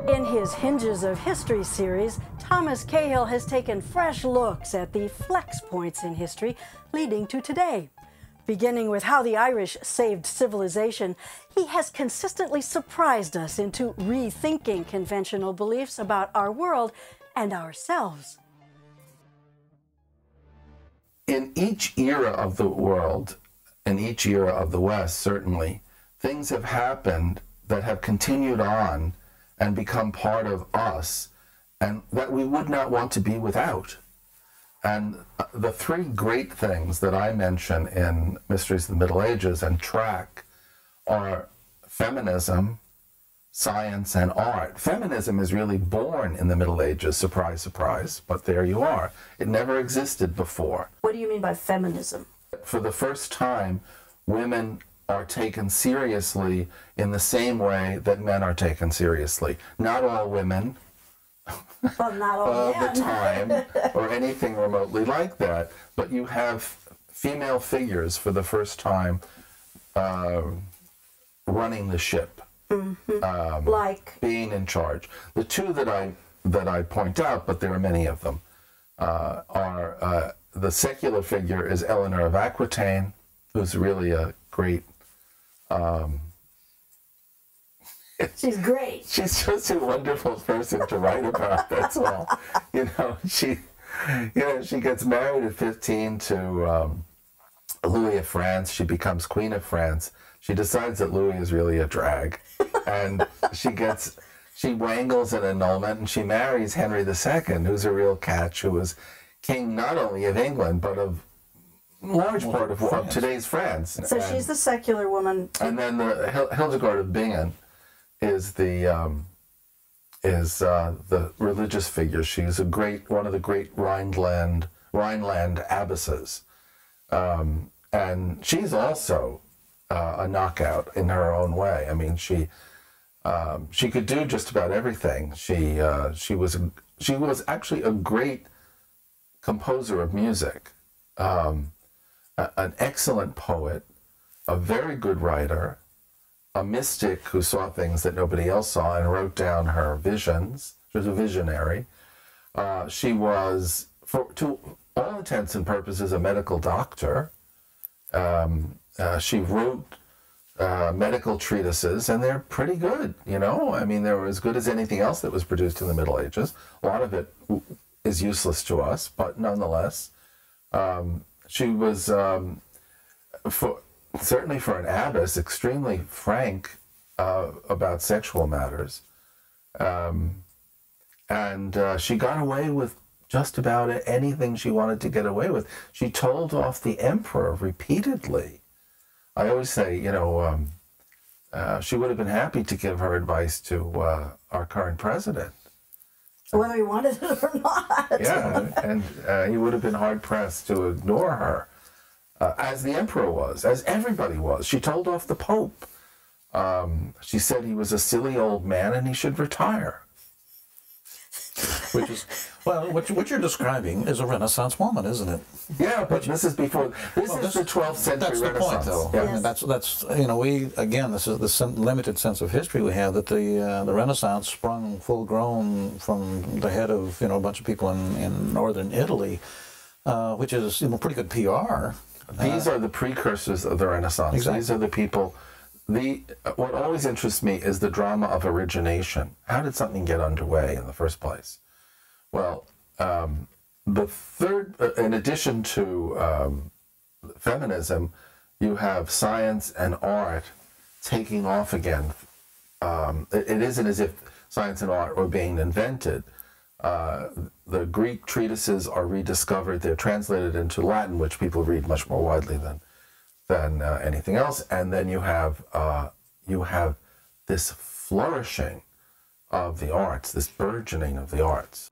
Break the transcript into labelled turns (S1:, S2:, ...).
S1: In his Hinges of History series, Thomas Cahill has taken fresh looks at the flex points in history leading to today. Beginning with how the Irish saved civilization, he has consistently surprised us into rethinking conventional beliefs about our world and ourselves.
S2: In each era of the world, in each era of the West, certainly, things have happened that have continued on and become part of us, and that we would not want to be without. And the three great things that I mention in Mysteries of the Middle Ages and track are feminism, science, and art. Feminism is really born in the Middle Ages, surprise, surprise, but there you are. It never existed before.
S1: What do you mean by feminism?
S2: For the first time, women are taken seriously in the same way that men are taken seriously. Not all women
S1: Well, not all
S2: of the time or anything remotely like that, but you have female figures for the first time running the ship,
S1: like
S2: being in charge. The two that I point out, but there are many of them, are the secular figure is Eleanor of Aquitaine, who's really a great.
S1: she's great.
S2: She's just a wonderful person to write about. That's all. She gets married at 15 to Louis of France. She becomes Queen of France. She decides that Louis is really a drag, and she wangles an annulment, and she marries Henry II, who's a real catch, who was king not only of England but of large part of today's France.
S1: So she's the secular woman.
S2: And then the Hildegard of Bingen is the religious figure. She's one of the great Rhineland abbesses, and she's also a knockout in her own way. I mean, she could do just about everything. She was actually a great composer of music. An excellent poet, a very good writer, a mystic who saw things that nobody else saw and wrote down her visions. She was a visionary. She was, to all intents and purposes, a medical doctor. She wrote medical treatises, and they're pretty good, I mean, they were as good as anything else that was produced in the Middle Ages. A lot of it is useless to us, but nonetheless, she was, certainly for an abbess, extremely frank about sexual matters. And she got away with just about anything she wanted to get away with. She told off the emperor repeatedly. I always say, she would have been happy to give her advice to our current president.
S1: Whether he wanted it or not.
S2: Yeah, and he would have been hard-pressed to ignore her, as the emperor was, as everybody was. She told off the Pope. She said he was a silly old man and he should retire.
S3: Which is, well, what you're describing is a Renaissance woman, isn't it?
S2: Yeah, but this is before, this is the 12th century
S3: that's the
S2: Renaissance.
S3: point, though.
S2: Yeah.
S3: I mean, that's this is the limited sense of history we have, that the Renaissance sprung full grown from the head of a bunch of people in northern Italy, which is pretty good PR.
S2: These are the precursors of the Renaissance.
S3: Exactly.
S2: These are the people. What always interests me is the drama of origination. How did something get underway in the first place? Well, the third, in addition to feminism, you have science and art taking off again. It isn't as if science and art were being invented. The Greek treatises are rediscovered. They're translated into Latin, which people read much more widely than anything else. And then you have this flourishing of the arts, this burgeoning of the arts.